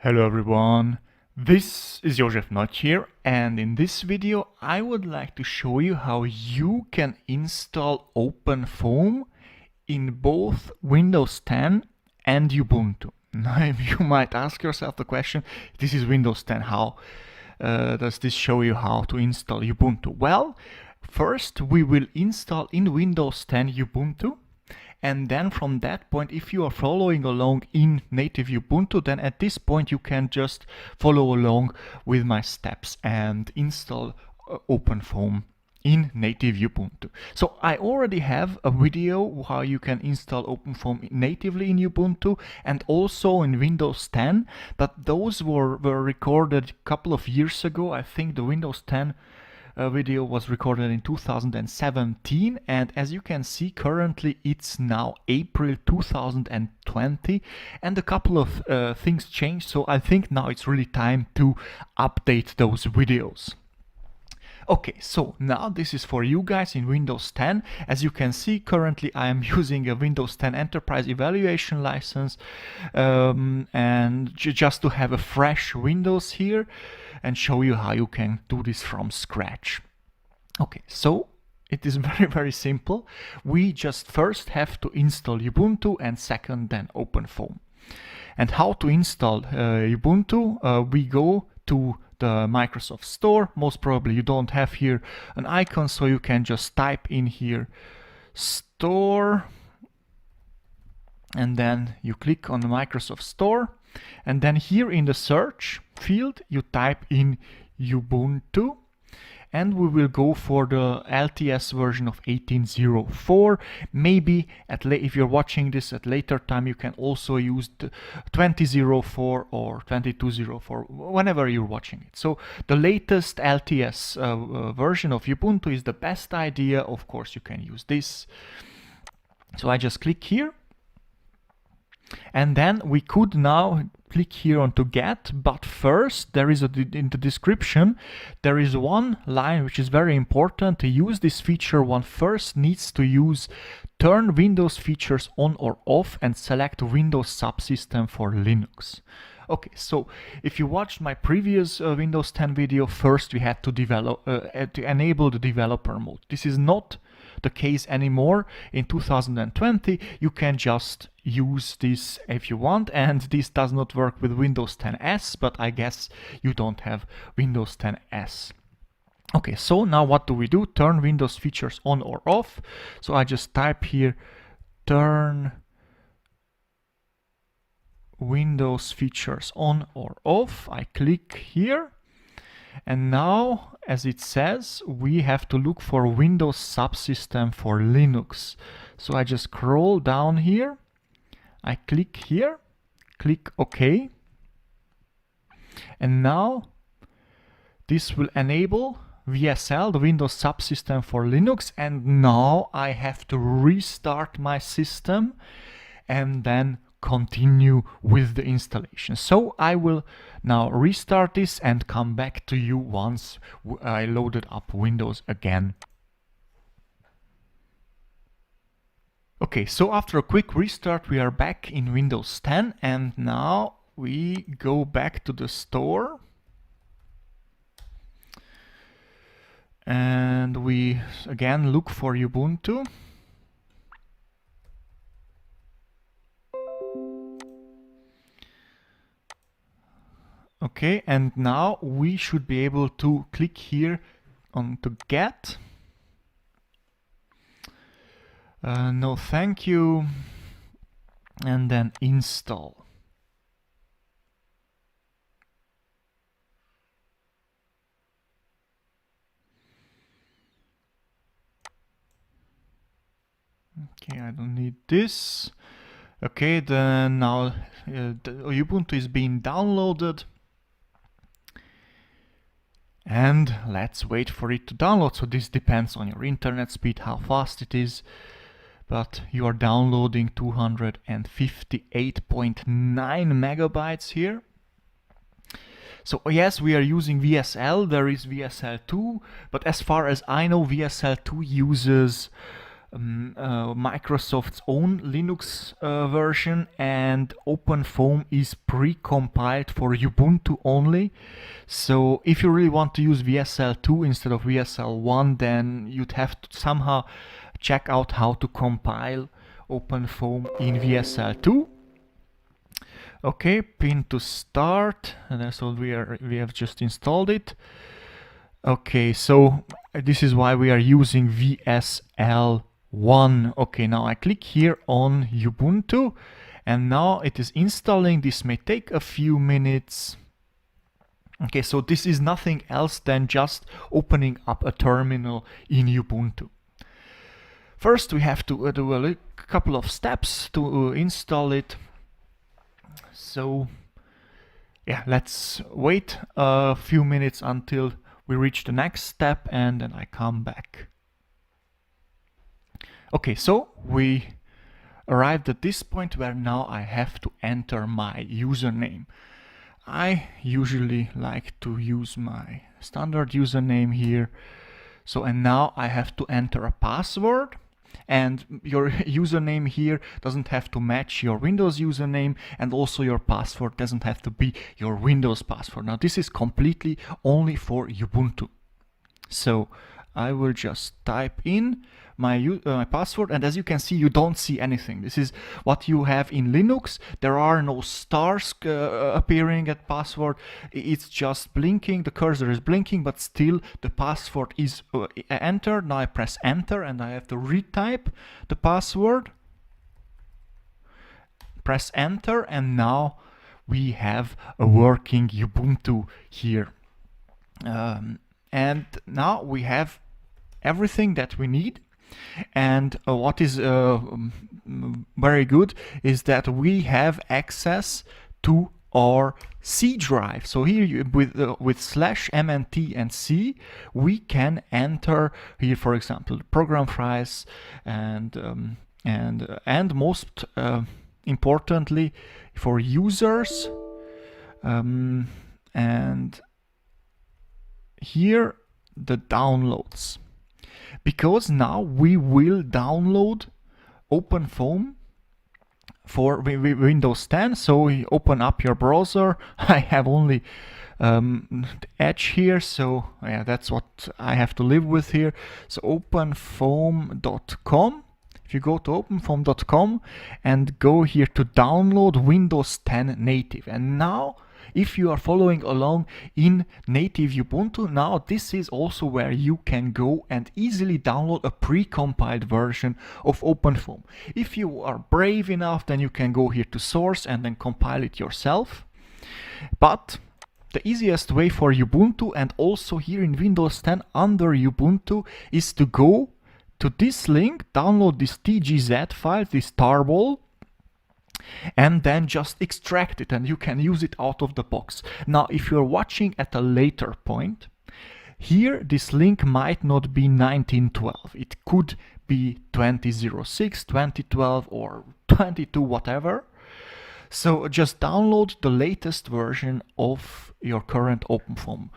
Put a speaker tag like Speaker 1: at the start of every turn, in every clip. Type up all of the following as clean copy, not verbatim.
Speaker 1: Hello everyone, this is Joseph Not here, and in this video I would like to show you how you can install OpenFOAM in both Windows 10 and Ubuntu. Now you might ask yourself the question, this is Windows 10, how does this show you how to install Ubuntu? Well, first we will install in Windows 10 Ubuntu. And then from that point, if you are following along in native Ubuntu, then at this point you can just follow along with my steps and install OpenFOAM in native Ubuntu. So I already have a video how you can install OpenFOAM natively in Ubuntu and also in Windows 10, but those were recorded a couple of years ago. I think the Windows 10 video was recorded in 2017, and as you can see currently it's now April 2020 and a couple of things changed, so I think now it's really time to update those videos. Okay, so now this is for you guys in Windows 10. As you can see, currently I am using a Windows 10 Enterprise Evaluation license and just to have a fresh Windows here and show you how you can do this from scratch. Okay, so it is very simple. We just first have to install Ubuntu and second then OpenFOAM. And how to install Ubuntu? We go to the Microsoft Store. Most probably you don't have here an icon, so you can just type in here Store and then you click on the Microsoft Store, and then here in the search field you type in Ubuntu, and we will go for the LTS version of 18.04. Maybe if you're watching this at later time, you can also use the 20.04 or 22.04 whenever you're watching it. So the latest LTS version of Ubuntu is the best idea. Of course, you can use this. So I just click here. And then we could now click here on to get, but first there is in the description there is one line which is very important. To use this feature, one first needs to use turn Windows features on or off and select Windows subsystem for Linux. Okay, so if you watched my previous Windows 10 video, first we had to enable the developer mode. This is not the case anymore. In 2020 you can just use this if you want, and this does not work with Windows 10s, but I guess you don't have Windows 10s. Okay, so now what do we do? Turn Windows features on or off. So I just type here turn Windows features on or off. I click here, and now as it says, we have to look for Windows subsystem for Linux. So I just scroll down here, I click here, click OK, and now this will enable VSL, the Windows subsystem for Linux, and now I have to restart my system and then continue with the installation. So I will now restart this and come back to you once I loaded up Windows again. Okay, so after a quick restart we are back in Windows 10, and now we go back to the store and we again look for Ubuntu. Okay, and now we should be able to click here on to get. No thank you, and then install. Okay, I don't need this. Okay, then now the Ubuntu is being downloaded. And let's wait for it to download. So this depends on your internet speed, how fast it is. But you are downloading 258.9 megabytes here. So yes, we are using VSL. There is VSL 2, but as far as I know, VSL 2 uses Microsoft's own Linux version, and OpenFOAM is pre-compiled for Ubuntu only. So if you really want to use VSL2 instead of VSL1, then you'd have to somehow check out how to compile OpenFOAM in VSL2. Okay, pin to start, and that's all we have just installed it. Okay, so this is why we are using VSL1. Okay, now I click here on Ubuntu, and now it is installing. This may take a few minutes. Okay, so this is nothing else than just opening up a terminal in Ubuntu. First, we have to do a couple of steps to install it. So yeah, let's wait a few minutes until we reach the next step, and then I come back. Okay, so we arrived at this point where now I have to enter my username. I usually like to use my standard username here. So, and now I have to enter a password, and your username here doesn't have to match your Windows username, and also your password doesn't have to be your Windows password. Now this is completely only for Ubuntu. So I will just type in my password, and as you can see, you don't see anything. This is what you have in Linux. There are no stars appearing at password. It's just blinking, the cursor is blinking, but still the password is entered. Now I press enter, and I have to retype the password. Press enter, and now we have a working Ubuntu here. And now we have everything that we need. And what is very good is that we have access to our C drive. So here with /mnt and C, we can enter here, for example, program files and most importantly for users, and here the downloads. Because now we will download OpenFOAM for Windows 10. So we open up your browser. I have only Edge here, so yeah, that's what I have to live with here. So openfoam.com. If you go to openfoam.com and go here to download Windows 10 native, and now if you are following along in native Ubuntu, now this is also where you can go and easily download a pre-compiled version of OpenFOAM. If you are brave enough, then you can go here to source and then compile it yourself. But the easiest way for Ubuntu, and also here in Windows 10 under Ubuntu, is to go to this link, download this TGZ file, this tarball, and then just extract it, and you can use it out of the box. Now, if you're watching at a later point, here this link might not be 1912. It could be 2006, 2012, or 22, whatever. So just download the latest version of your current OpenFOAM.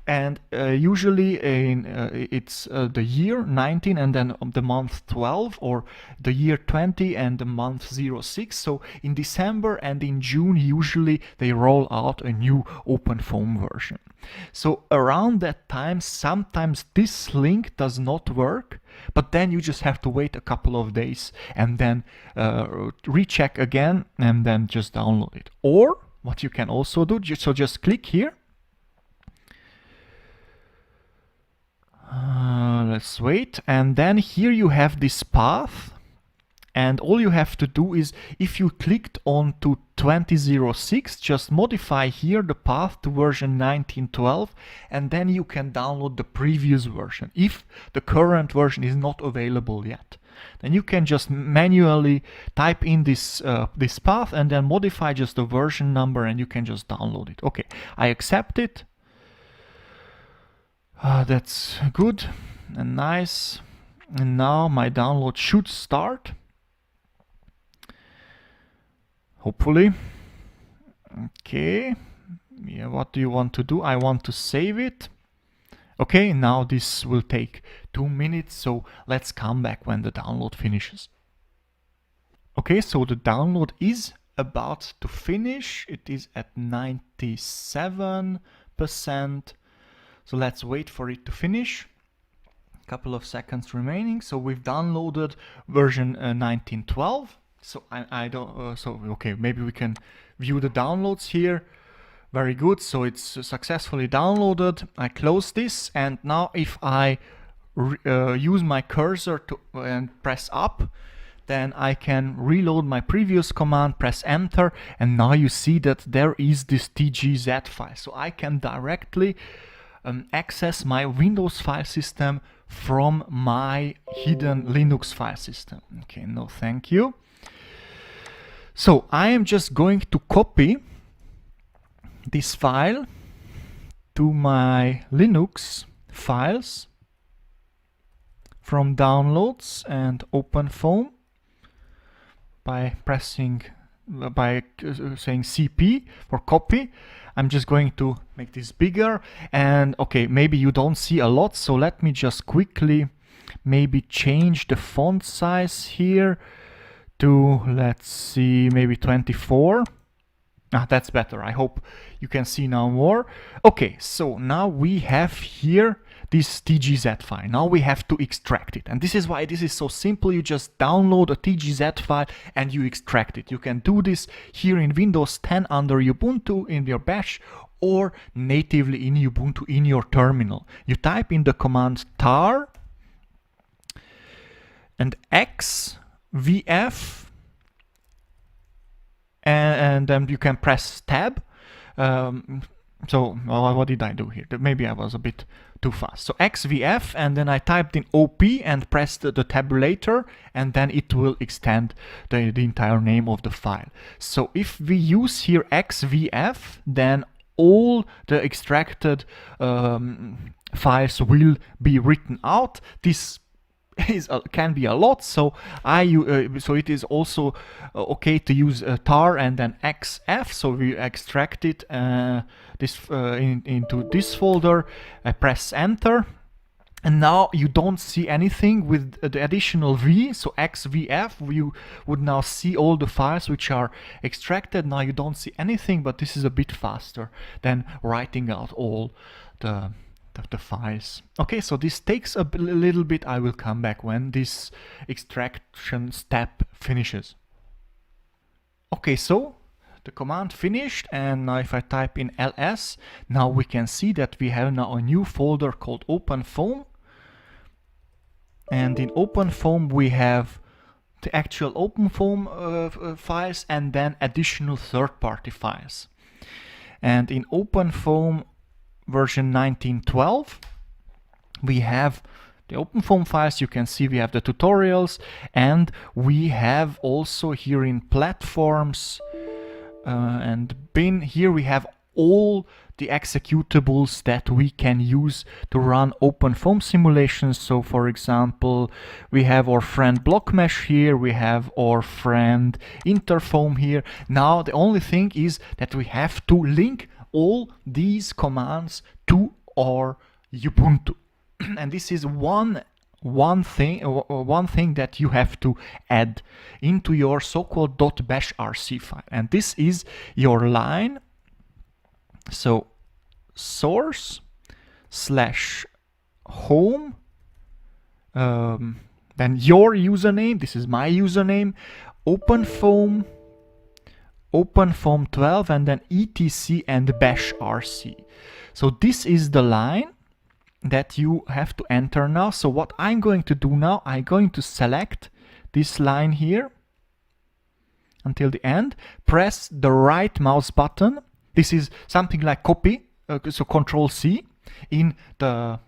Speaker 1: And usually it's the year 19 and then the month 12, or the year 20 and the month 06. So in December and in June usually they roll out a new OpenFOAM version. So around that time sometimes this link does not work, but then you just have to wait a couple of days and then recheck again and then just download it. Or what you can also do, so just click here. Let's wait, and then here you have this path, and all you have to do is, if you clicked on to 2006, just modify here the path to version 1912, and then you can download the previous version if the current version is not available yet. Then you can just manually type in this this path and then modify just the version number, and you can just download it. Okay, I accept it. That's good and nice, and now my download should start, hopefully. Okay, yeah, what do you want to do? I want to save it. Okay, now this will take 2 minutes, so let's come back when the download finishes. Okay, so the download is about to finish. It is at 97%. So let's wait for it to finish. A couple of seconds remaining. So we've downloaded version 1912. So I don't, okay, maybe we can view the downloads here. Very good, so it's successfully downloaded. I close this, and now if I use my cursor and press up, then I can reload my previous command, press enter, and now you see that there is this tgz file. So I can directly access my Windows file system from my hidden Linux file system. Okay, no thank you. So I am just going to copy this file to my Linux files from downloads and OpenFOAM by saying CP for copy. I'm just going to make this bigger, and okay, maybe you don't see a lot, so let me just quickly maybe change the font size here to, let's see, maybe 24. That's better. I hope you can see now more. Okay, so now we have here this tgz file. Now we have to extract it. And this is why this is so simple. You just download a tgz file and you extract it. You can do this here in Windows 10 under Ubuntu in your bash, or natively in Ubuntu in your terminal. You type in the command tar and xvf, and then you can press tab. So what did I do here? Maybe I was a bit too fast. So xvf, and then I typed in op and pressed the tabulator, and then it will extend the entire name of the file. So if we use here xvf, then all the extracted files will be written out. This can be a lot, so so it is also okay to use tar and then xf. So we extract it into this folder. I press enter, and now you don't see anything with the additional v. So xvf, you would now see all the files which are extracted. Now you don't see anything, but this is a bit faster than writing out all the files. Okay, so this takes a little bit. I will come back when this extraction step finishes. Okay, so the command finished, and now if I type in ls, now we can see that we have now a new folder called OpenFOAM, and in OpenFOAM we have the actual OpenFOAM files and then additional third-party files. And in OpenFOAM version 1912, we have the OpenFOAM files. You can see we have the tutorials, and we have also here in platforms and bin, here we have all the executables that we can use to run OpenFOAM simulations. So for example, we have our friend BlockMesh here, we have our friend Interfoam here. Now the only thing is that we have to link all these commands to our Ubuntu. And this is one thing that you have to add into your so-called .bashrc file, and this is your line. So source / home, then your username, this is my username, OpenFOAM 12, and then etc and bashrc. So this is the line that you have to enter now. So what I'm going to do now, I'm going to select this line here until the end, press the right mouse button. This is something like copy, so Control C in the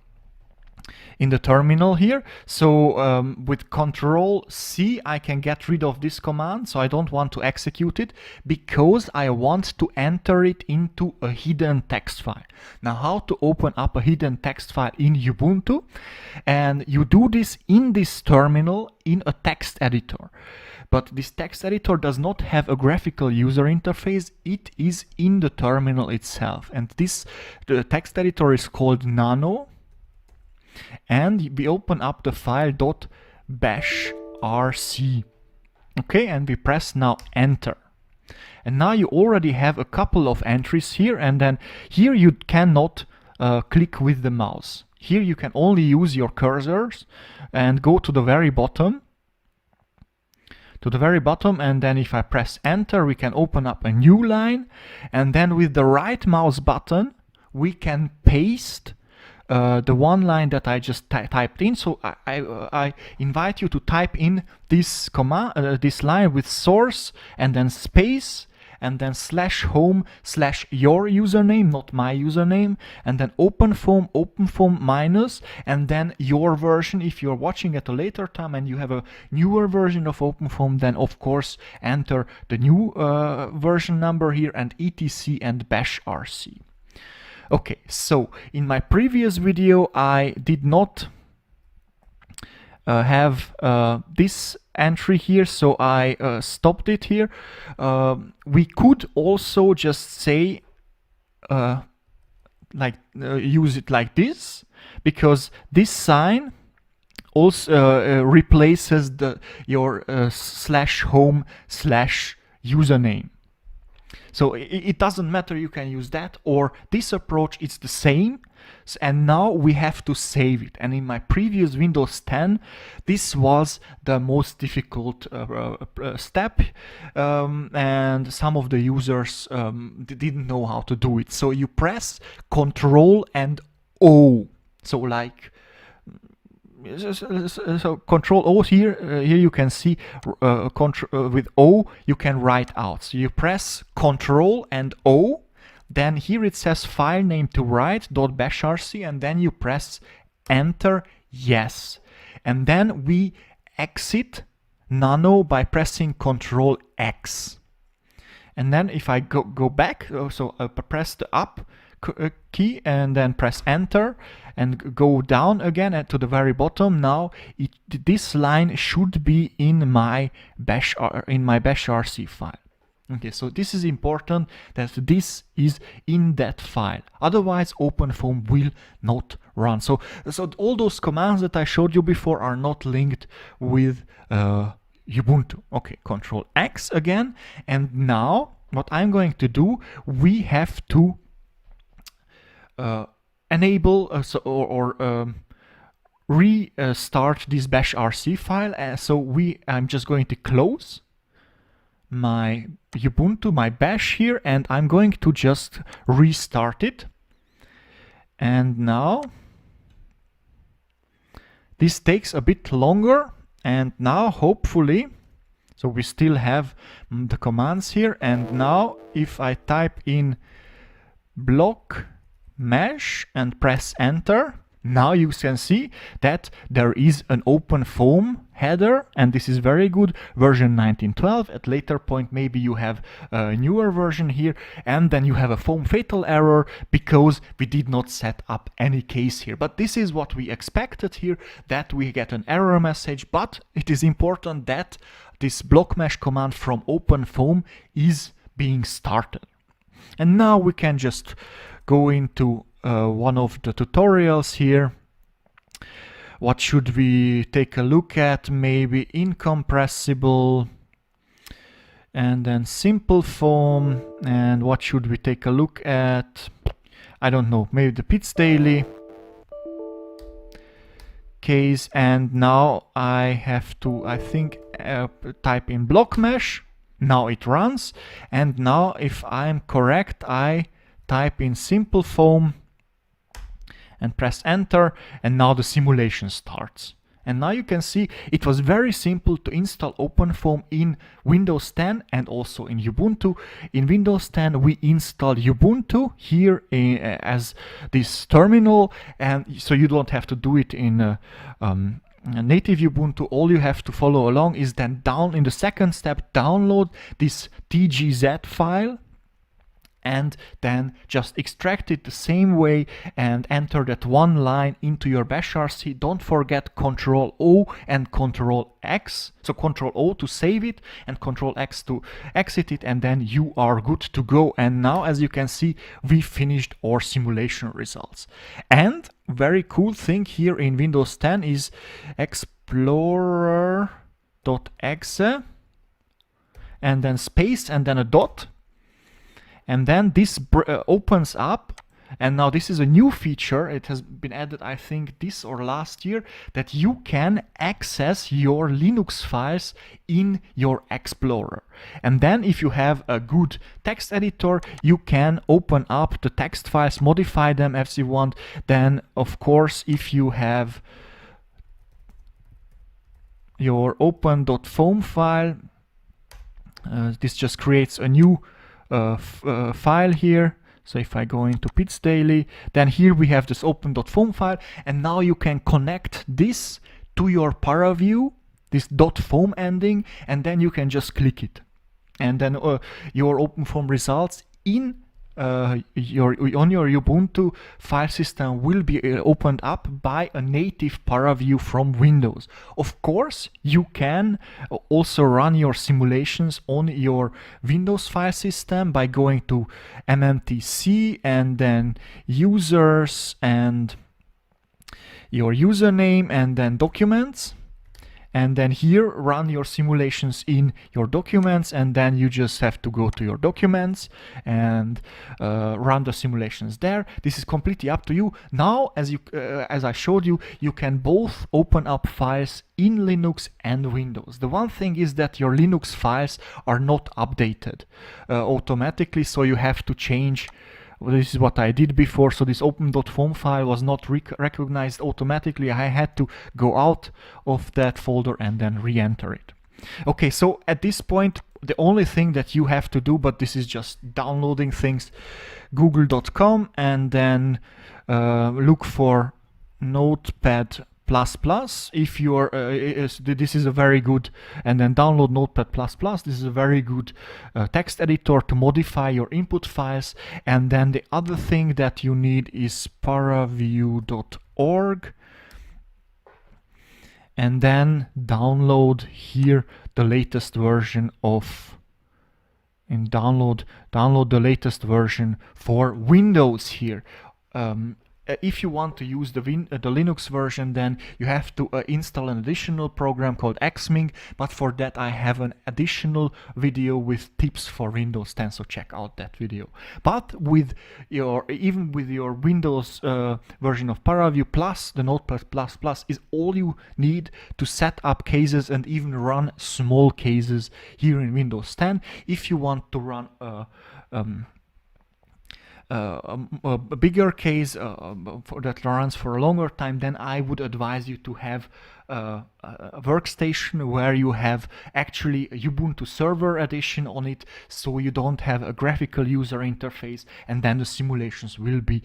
Speaker 1: terminal here. So with Control C I can get rid of this command, so I don't want to execute it because I want to enter it into a hidden text file. Now how to open up a hidden text file in Ubuntu? And you do this in this terminal in a text editor. But this text editor does not have a graphical user interface. It is in the terminal itself. And the text editor is called Nano. and we open up the file .bashrc. Okay, and we press now enter. And now you already have a couple of entries here, and then here you cannot click with the mouse. Here you can only use your cursors and go to the very bottom. And then if I press enter, we can open up a new line, and then with the right mouse button we can paste the one line that I just typed in. So I invite you to type in this command, this line with source and then space and then /home/ your username, not my username, and then OpenFOAM minus, and then your version. If you're watching at a later time and you have a newer version of OpenFOAM, then of course enter the new version number here and etc and bashrc. Okay, so in my previous video I did not have this entry here, so I stopped it here. We could also just say use it like this, because this sign also replaces your /home/ username. So it doesn't matter, you can use that or this approach, it's the same. And now we have to save it. And in my previous Windows 10, this was the most difficult step, and some of the users didn't know how to do it. So you press Control and O. So like, so Control O here. Here you can see with O you can write out. So you press Control and O. Then here it says file name to write .bashrc, and then you press enter, yes. And then we exit nano by pressing Control X. And then if I go back, so I press the up key and then press enter and go down again to the very bottom. Now this line should be in my bashrc file. Okay, so this is important that this is in that file. Otherwise, OpenFOAM will not run. So all those commands that I showed you before are not linked with Ubuntu. Okay, Control X again. And now what I'm going to do, we have to enable restart this bashrc file. So I'm just going to close my Ubuntu, my bash here, and I'm going to just restart it. And now this takes a bit longer, and now hopefully, so we still have the commands here, and now if I type in block mesh and press enter, now you can see that there is an OpenFOAM header, and this is very good, version 1912. At later point maybe you have a newer version here, and then you have a foam fatal error because we did not set up any case here. But this is what we expected here, that we get an error message, but it is important that this block mesh command from OpenFOAM is being started. And now we can just go into one of the tutorials here. What should we take a look at? Maybe incompressible, and then simple foam. And what should we take a look at? I don't know, maybe the Pits Daily case. And now I have to, I think, type in block mesh. Now it runs. And now if I'm correct, I type in simple foam and press enter, and now the simulation starts. And now you can see it was very simple to install OpenFOAM in Windows 10 and also in Ubuntu. In Windows 10 we installed Ubuntu here as this terminal, and so you don't have to do it in native Ubuntu. All you have to follow along is then in the second step, download this tgz file. and then just extract it the same way and enter that one line into your bash RC. Don't forget Control O and Control X. So Control O to save it and Control X to exit it, and then you are good to go. And now, as you can see, we finished our simulation results. And very cool thing here in Windows 10 is explorer.exe and then space and then a dot. And then this opens up, and now this is a new feature. It has been added, I think, this or last year, that you can access your Linux files in your Explorer. And then if you have a good text editor, you can open up the text files, modify them as you want. Then, of course, if you have your open.foam file, this just creates a new file here. So if I go into Pits Daily, then here we have this open.foam file, and now you can connect this to your ParaView, this .foam ending, and then you can just click it, and then your OpenFOAM results in on your Ubuntu file system will be opened up by a native ParaView from Windows. Of course, you can also run your simulations on your Windows file system by going to MMTC and then users and your username and then documents. And then here run your simulations in your documents, and then you just have to go to your documents and run the simulations there. This is completely up to you. Now, as I showed you, you can both open up files in Linux and Windows. The one thing is that your Linux files are not updated automatically, so you have to change. Well, this is what I did before, so this open.foam file was not recognized automatically. I had to go out of that folder and then re-enter it. Okay, so at this point, the only thing that you have to do, but this is just downloading things, google.com, and then look for Notepad++. If you're this is a very good, and then download Notepad++. This is a very good text editor to modify your input files. And then the other thing that you need is paraview.org, and then download here the latest version of, and download the latest version for Windows here. If you want to use the Linux version, then you have to install an additional program called Xming, but for that I have an additional video with tips for Windows 10, so check out that video. But even with your Windows version of ParaView plus the Notepad++ is all you need to set up cases and even run small cases here in Windows 10. If you want to run a bigger case that runs for a longer time, then I would advise you to have a workstation where you have actually a Ubuntu Server Edition on it, so you don't have a graphical user interface, and then the simulations will be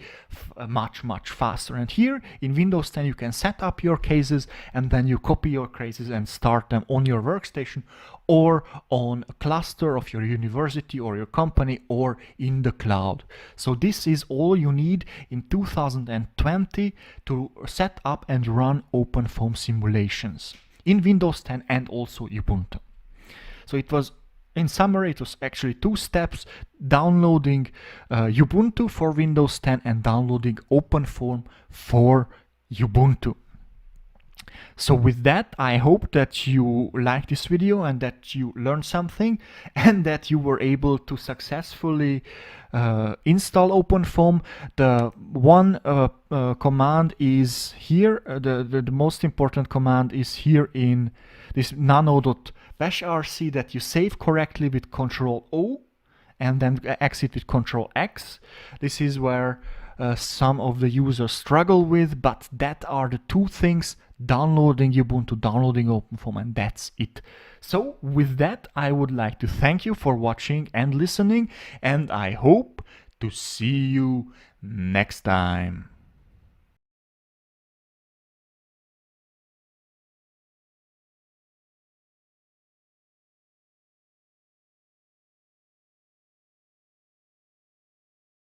Speaker 1: much faster. And here in Windows 10 you can set up your cases, and then you copy your cases and start them on your workstation or on a cluster of your university or your company or in the cloud. So this is all you need in 2020 to set up and run OpenFOAM simulations in Windows 10 and also Ubuntu. So it was, in summary, it was actually 2 steps: downloading Ubuntu for Windows 10 and downloading OpenFOAM for Ubuntu. So with that, I hope that you liked this video and that you learned something and that you were able to successfully install OpenFOAM. The one command is here, the most important command is here in this nano.bashrc, that you save correctly with Control O and then exit with Control X. This is where some of the users struggle with, but that are the 2 things: downloading Ubuntu, downloading OpenFOAM, and that's it. So with that, I would like to thank you for watching and listening, and I hope to see you next time.